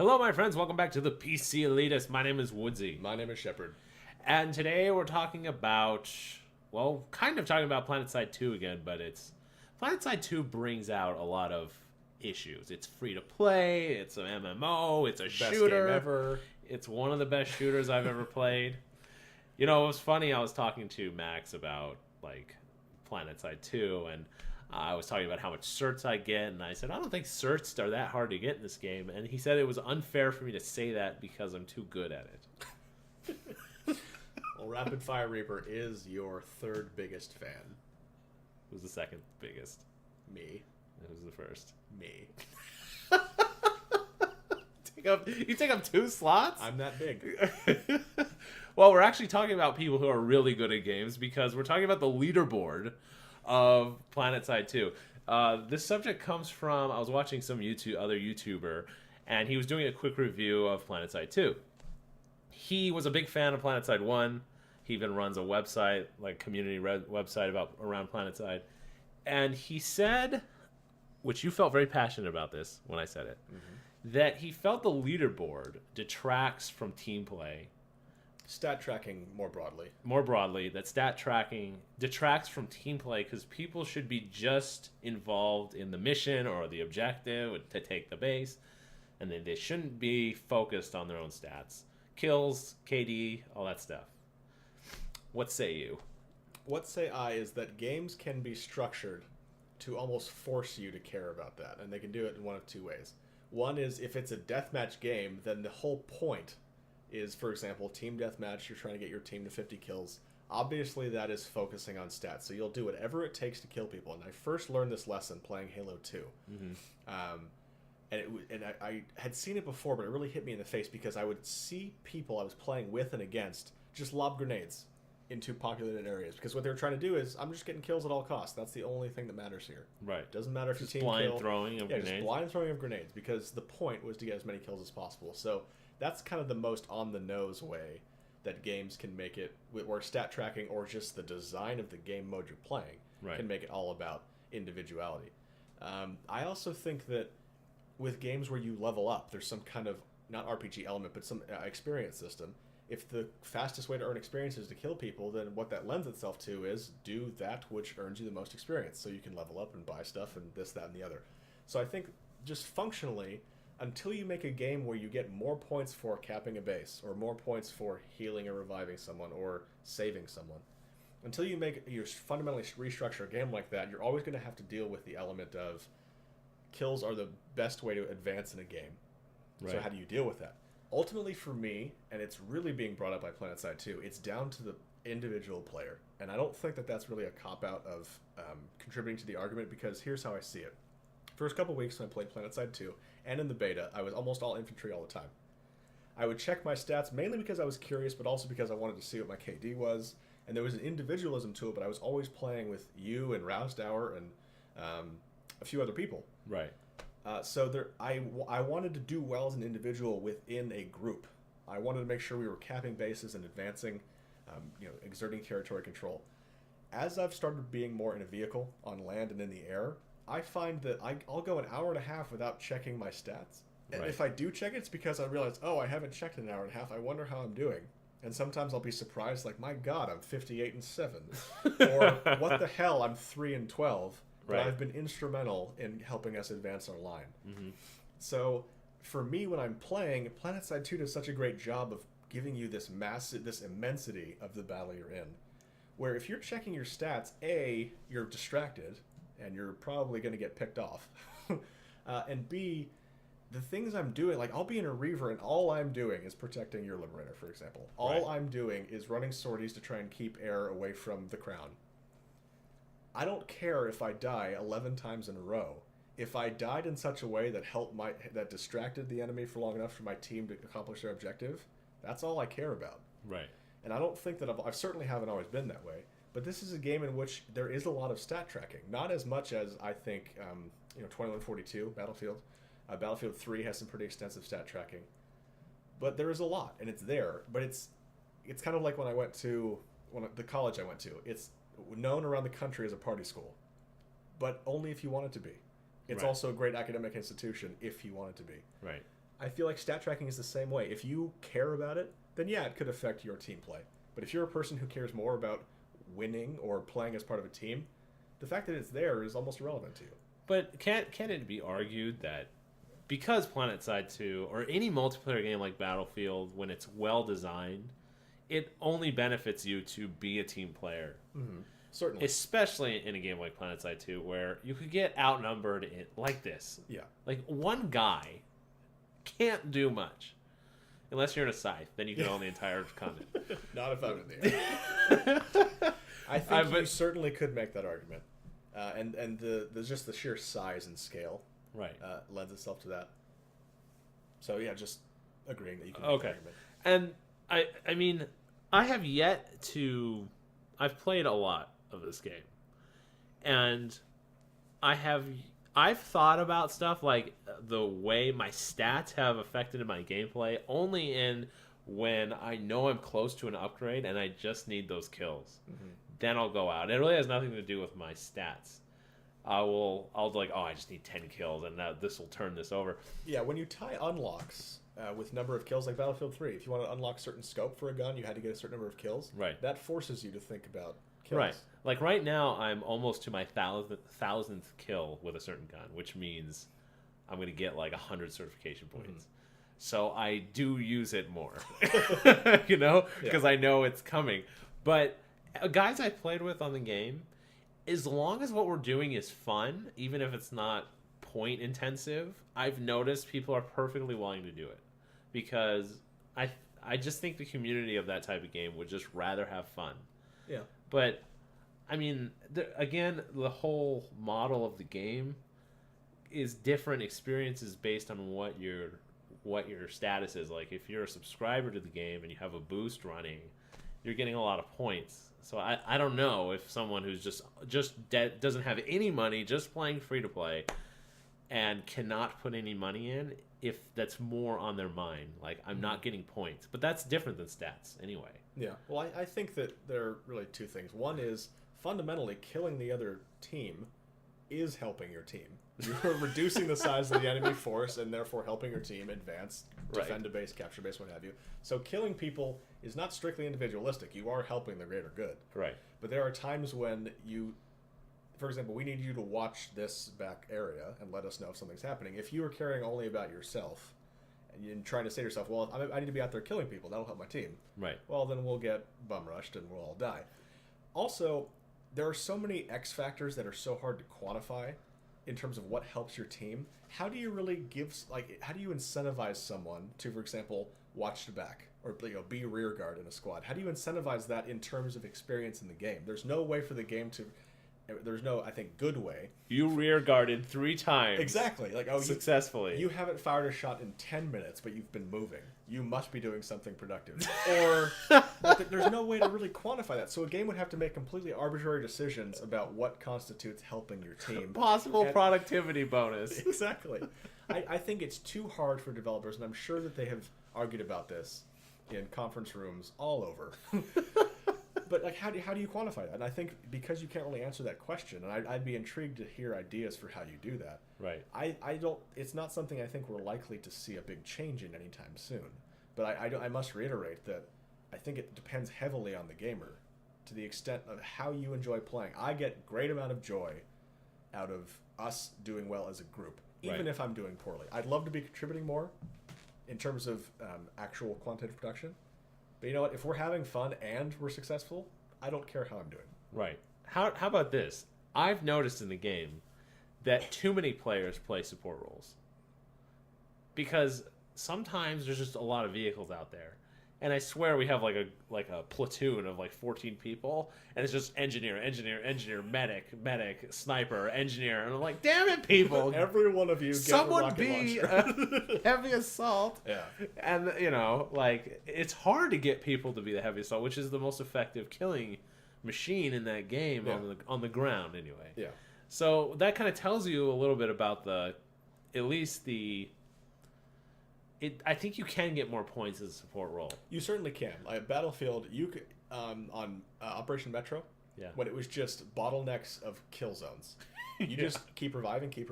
Hello, my friends. Welcome back to the ThePCelitist. My name is Woodsie. My name is Shepherd. And today we're talking about, well, kind of talking about PlanetSide 2 again, but PlanetSide 2 brings out a lot of issues. It's free to play, it's an MMO, it's a Best shooter. game ever. It's one of the best shooters I've ever played. You know, it was funny. I was talking to Max about, PlanetSide 2, and I was talking about how much certs I get, and I said, I don't think certs are that hard to get in this game. And he said it was unfair for me to say that because I'm too good at it. Well, Rapid Fire Reaper is your third biggest fan. Who's the second biggest? Me. Who's the first? Me. You take up 2 slots? I'm that big. Well, we're actually talking about people who are really good at games because we're talking about the leaderboard of PlanetSide 2. This subject comes from, I was watching some other YouTuber, and he was doing a quick review of PlanetSide 2. He was a big fan of PlanetSide 1. He even runs a website, community website around PlanetSide. And he said, which you felt very passionate about this when I said it, that he felt the leaderboard detracts from Teamplay. Stat tracking more broadly. More broadly, that stat tracking detracts from Teamplay because people should be just involved in the mission or the objective to take the base, and then they shouldn't be focused on their own stats. Kills, KD, all that stuff. What say you? What say I is that games can be structured to almost force you to care about that, and they can do it in one of 2 ways. One is if it's a deathmatch game, then the whole point is, for example, team deathmatch, you're trying to get your team to 50 kills. Obviously, that is focusing on stats, so you'll do whatever it takes to kill people. And I first learned this lesson playing Halo 2. And I had seen it before, but it really hit me in the face because I would see people I was playing with and against just lob grenades into populated areas. Because what they were trying to do is, I'm just getting kills at all costs. That's the only thing that matters here. Right. Doesn't matter if just your team blind kill. throwing of grenades. Just blind throwing of grenades, because the point was to get as many kills as possible. So that's kind of the most on-the-nose way that games can make it, or stat tracking, or just the design of the game mode you're playing, can make it all about individuality. I also think that with games where you level up, there's some kind of, not RPG element, but some experience system. If the fastest way to earn experience is to kill people, then what that lends itself to is do that which earns you the most experience, so you can level up and buy stuff and this, that, and the other. So I think just functionally, until you make a game where you get more points for capping a base, or more points for healing or reviving someone, or saving someone, until you fundamentally restructure a game like that, you're always going to have to deal with the element of kills are the best way to advance in a game. Right. So how do you deal with that? Ultimately for me, and it's really being brought up by PlanetSide 2, it's down to the individual player. And I don't think that that's really a cop-out of contributing to the argument, because here's how I see it. First couple weeks when I played PlanetSide 2, and in the beta, I was almost all infantry all the time. I would check my stats mainly because I was curious, but also because I wanted to see what my KD was. And there was an individualism to it, but I was always playing with you and Rousdower and a few other people. Right. I wanted to do well as an individual within a group. I wanted to make sure we were capping bases and advancing, exerting territory control. As I've started being more in a vehicle, on land and in the air, I find that I'll go an hour and a half without checking my stats. And if I do check it, it's because I realize, I haven't checked in an hour and a half. I wonder how I'm doing. And sometimes I'll be surprised, my God, I'm 58-7. Or, what the hell, I'm 3-12. But I've been instrumental in helping us advance our line. So, for me, when I'm playing, PlanetSide 2 does such a great job of giving you this immensity of the battle you're in. Where if you're checking your stats, A, you're distracted, and you're probably going to get picked off. And B, the things I'm doing, I'll be in a Reaver, and all I'm doing is protecting your Liberator, for example. All I'm doing is running sorties to try and keep air away from the crown. I don't care if I die 11 times in a row. If I died in such a way that distracted the enemy for long enough for my team to accomplish their objective, that's all I care about. Right. And I don't think that I certainly haven't always been that way. But this is a game in which there is a lot of stat tracking. Not as much as I think 2142 Battlefield. Battlefield 3 has some pretty extensive stat tracking. But there is a lot, and it's there. But it's kind of like when I went to the college I went to. It's known around the country as a party school, but only if you want it to be. It's also a great academic institution if you want it to be. Right. I feel like stat tracking is the same way. If you care about it, then yeah, it could affect your team play. But if you're a person who cares more about winning or playing as part of a team, the fact that it's there is almost irrelevant to you. But can it be argued that because PlanetSide 2 or any multiplayer game like Battlefield, when it's well designed, it only benefits you to be a team player? Mm-hmm. Certainly. Especially in a game like PlanetSide 2, where you could get outnumbered like this. Yeah. Like, one guy can't do much. Unless you're in a scythe, then you can own the entire continent. Not if I'm in the air. I think you certainly could make that argument. And the just the sheer size and scale lends itself to that. So, yeah, just agreeing that you can make that argument. And, I mean, I have yet to... I've played a lot of this game. And I've thought about stuff like the way my stats have affected my gameplay only in when I know I'm close to an upgrade and I just need those kills. Mm-hmm. Then I'll go out. It really has nothing to do with my stats. I'll be like, I just need 10 kills and this will turn this over. Yeah, when you tie unlocks with number of kills, like Battlefield 3, if you want to unlock certain scope for a gun, you had to get a certain number of kills. Right. That forces you to think about kills. Right. Like right now, I'm almost to my thousandth kill with a certain gun, which means I'm going to get like 100 certification points. Mm-hmm. So I do use it more, because I know it's coming. But guys I played with on the game, as long as what we're doing is fun, even if it's not point intensive, I've noticed people are perfectly willing to do it, because I just think the community of that type of game would just rather have fun. Yeah. But I mean, again, the whole model of the game is different experiences based on what your status is. Like, if you're a subscriber to the game and you have a boost running, you're getting a lot of points. So I don't know if someone who's just doesn't have any money, just playing free to play, and cannot put any money in, if that's more on their mind. Like, I'm not getting points, but that's different than stats anyway. Yeah. Well, I think that there are really two things. One is, fundamentally, killing the other team is helping your team. You're reducing the size of the enemy force and therefore helping your team advance, defend a base, capture base, what have you. So killing people is not strictly individualistic. You are helping the greater good. Right. But there are times when for example, we need you to watch this back area and let us know if something's happening. If you are caring only about yourself and you're trying to say to yourself, well, I need to be out there killing people, that'll help my team. Right. Well, then we'll get bum rushed and we'll all die. Also, there are so many X factors that are so hard to quantify in terms of what helps your team. How do you really how do you incentivize someone to, for example, watch the back or be rear guard in a squad? How do you incentivize that in terms of experience in the game? There's no way for the game to... There's no, I think, good way. You rear guarded 3 times. Exactly. Successfully. You haven't fired a shot in 10 minutes, but you've been moving. You must be doing something productive. Or there's no way to really quantify that. So a game would have to make completely arbitrary decisions about what constitutes helping your team. Possible productivity bonus. Exactly. I think it's too hard for developers, and I'm sure that they have argued about this in conference rooms all over. But how do you quantify that? And I think because you can't really answer that question, and I'd be intrigued to hear ideas for how you do that. Right. I don't. It's not something I think we're likely to see a big change in anytime soon. But I must reiterate that I think it depends heavily on the gamer, to the extent of how you enjoy playing. I get great amount of joy out of us doing well as a group, even if I'm doing poorly. I'd love to be contributing more in terms of actual quantitative production. But you know what? If we're having fun and we're successful, I don't care how I'm doing. Right. How about this? I've noticed in the game that too many players play support roles. Because sometimes there's just a lot of vehicles out there. And I swear we have like a platoon of 14 people, and it's just engineer, medic, sniper, engineer, and I'm like, damn it, people! Every one of you, someone be a heavy assault. Yeah, and it's hard to get people to be the heavy assault, which is the most effective killing machine in that game on the ground anyway. Yeah. So that kind of tells you a little bit about I think you can get more points as a support role. You certainly can. Like Battlefield, you could on Operation Metro. Yeah. when it was just bottlenecks of kill zones. You just keep reviving, keep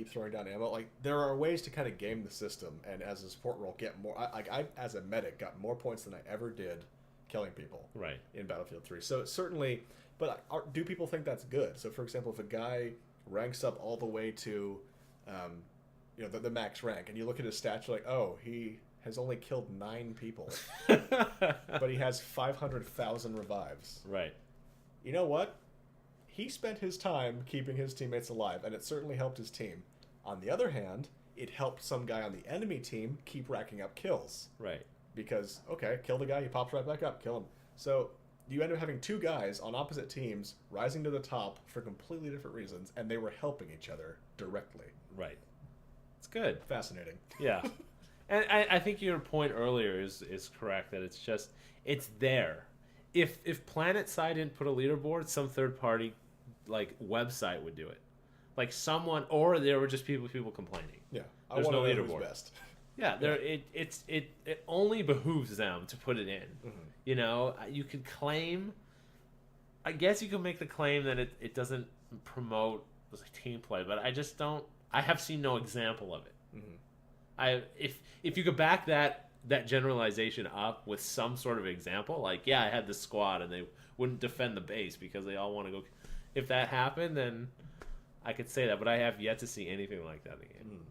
throwing down ammo. Like, there are ways to kind of game the system, and as a support role, get more. I as a medic, got more points than I ever did killing people. Right. In Battlefield 3. So certainly, but do people think that's good? So, for example, if a guy ranks up all the way to, the max rank, and you look at his stats, you're like, oh, he has only killed 9 people, but he has 500,000 revives. Right. You know what? He spent his time keeping his teammates alive, and it certainly helped his team. On the other hand, it helped some guy on the enemy team keep racking up kills. Right. Because, okay, kill the guy, he pops right back up, kill him. So you end up having 2 guys on opposite teams rising to the top for completely different reasons, and they were helping each other directly. Right. It's good. Fascinating. Yeah. And I think your point earlier is correct, that it's there. If PlanetSide didn't put a leaderboard, some third party website would do it. Like someone, or there were just people complaining. Yeah. There's no leaderboard. Who's best. Yeah, it only behooves them to put it in. Mm-hmm. You could claim, I guess you could make the claim that it doesn't promote team play, but I just don't. I have seen no example of it. Mm-hmm. If you could back that generalization up with some sort of example, I had this squad and they wouldn't defend the base because they all want to go. If that happened, then I could say that, but I have yet to see anything like that in the game. Mm.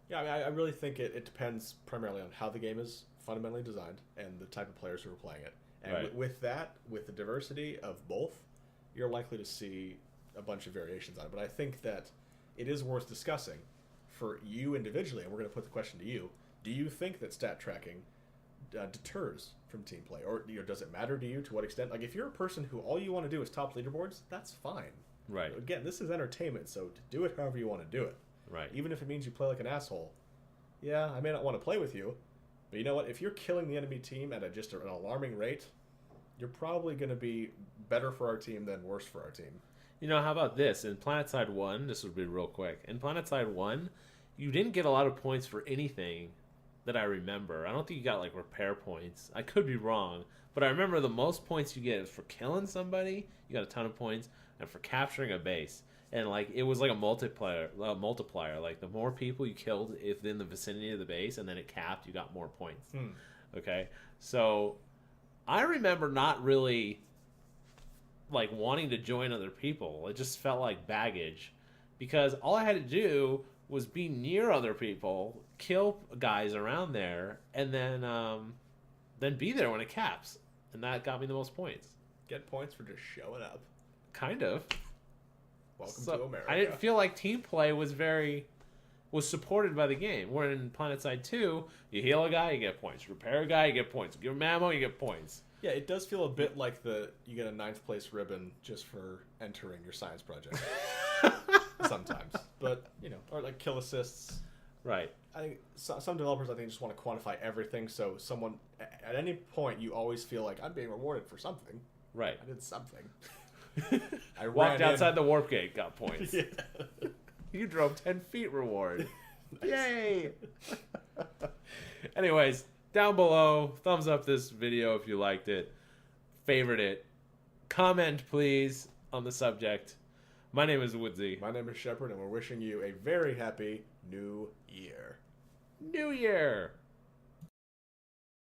Yeah, I mean, I really think it depends primarily on how the game is fundamentally designed and the type of players who are playing it. And Right. with the diversity of both, you're likely to see a bunch of variations on it. But I think that it is worth discussing for you individually, and we're going to put the question to you. Do you think that stat tracking deters from team play? Or does it matter to you to what extent? Like, if you're a person who all you want to do is top leaderboards, that's fine. Right. Again, this is entertainment, so do it however you want to do it. Right. Even if it means you play like an asshole. Yeah, I may not want to play with you, but you know what? If you're killing the enemy team at just an alarming rate, you're probably going to be better for our team than worse for our team. How about this? In PlanetSide 1, this would be real quick. In PlanetSide 1, you didn't get a lot of points for anything that I remember. I don't think you got repair points. I could be wrong, but I remember the most points you get is for killing somebody. You got a ton of points, and for capturing a base. And it was like a multiplier. Like the more people you killed within the vicinity of the base, and then it capped, you got more points. Okay, so I remember not really wanting to join other people. It just felt like baggage, because all I had to do was be near other people, kill guys around there, and then be there when it caps, and that got me the most points. Get points for just showing up. Kind of. Welcome to America. I didn't feel like team play was supported by the game. Where in PlanetSide 2, you heal a guy, you get points. Repair a guy, you get points. Give him ammo, you get points. Yeah, it does feel a bit like you get a 9th place ribbon just for entering your science project. Sometimes. But, or kill assists. Right. I think some developers, just want to quantify everything, so someone, at any point, you always feel like, I'm being rewarded for something. Right. I did something. I walked outside the warp gate, got points. Yeah. You drove 10 feet reward. Nice. Yay! Anyways, down below, thumbs up this video if you liked it. Favorite it. Comment, please, on the subject. My name is Woodsie. My name is Shepherd, and we're wishing you a very happy New Year. New Year!